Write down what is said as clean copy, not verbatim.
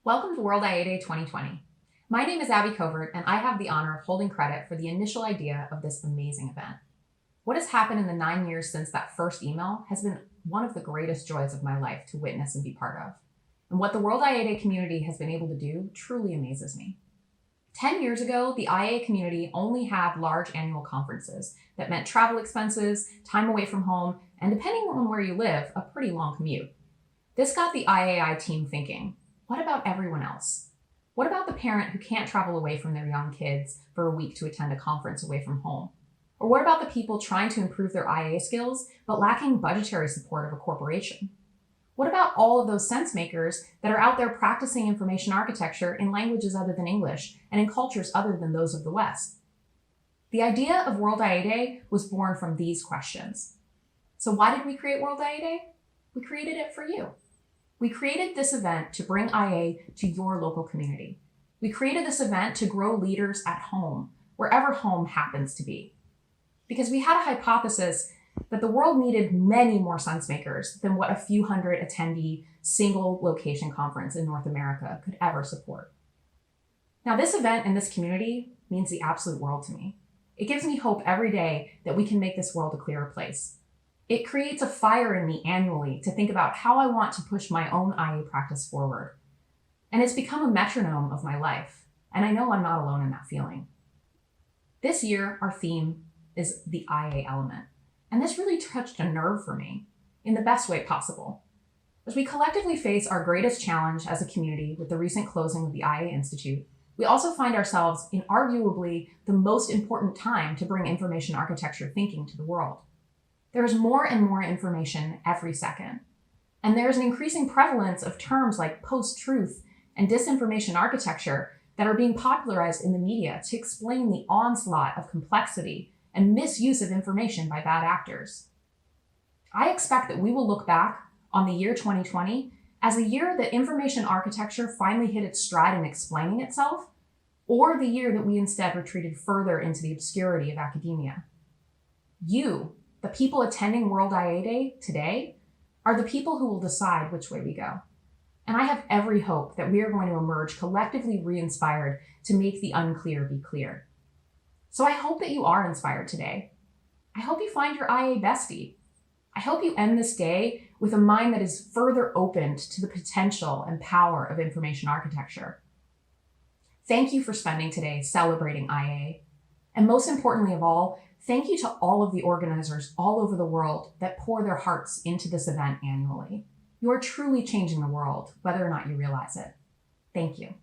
Welcome to World IA Day 2020. My name is Abby Covert, and I have the honor of holding credit for the initial idea of this amazing event. What has happened in the 9 years since that first email has been one of the greatest joys of my life to witness and be part of. And what the World IA Day community has been able to do truly amazes me. 10 years ago, the IA community only had large annual conferences that meant travel expenses, time away from home, and depending on where you live, a pretty long commute. This got the IAI team thinking, what about everyone else? What about the parent who can't travel away from their young kids for a week to attend a conference away from home? Or what about the people trying to improve their IA skills but lacking budgetary support of a corporation? What about all of those sense makers that are out there practicing information architecture in languages other than English and in cultures other than those of the West? The idea of World IA Day was born from these questions. So why did we create World IA Day? We created it for you. We created this event to bring IA to your local community. We created this event to grow leaders at home, wherever home happens to be. Because we had a hypothesis that the world needed many more sense makers than what a few hundred attendee single location conference in North America could ever support. Now, this event and this community means the absolute world to me. It gives me hope every day that we can make this world a clearer place. It creates a fire in me annually to think about how I want to push my own IA practice forward. And it's become a metronome of my life, and I know I'm not alone in that feeling. This year, our theme is the IA element, and this really touched a nerve for me in the best way possible. As we collectively face our greatest challenge as a community with the recent closing of the IA Institute, we also find ourselves in arguably the most important time to bring information architecture thinking to the world. There is more and more information every second. And there is an increasing prevalence of terms like post-truth and disinformation architecture that are being popularized in the media to explain the onslaught of complexity and misuse of information by bad actors. I expect that we will look back on the year 2020 as a year that information architecture finally hit its stride in explaining itself, or the year that we instead retreated further into the obscurity of academia. You, the people attending World IA Day today, are the people who will decide which way we go. And I have every hope that we are going to emerge collectively re-inspired to make the unclear be clear. So I hope that you are inspired today. I hope you find your IA bestie. I hope you end this day with a mind that is further opened to the potential and power of information architecture. Thank you for spending today celebrating IA. And most importantly of all, thank you to all of the organizers all over the world that pour their hearts into this event annually. You are truly changing the world, whether or not you realize it. Thank you.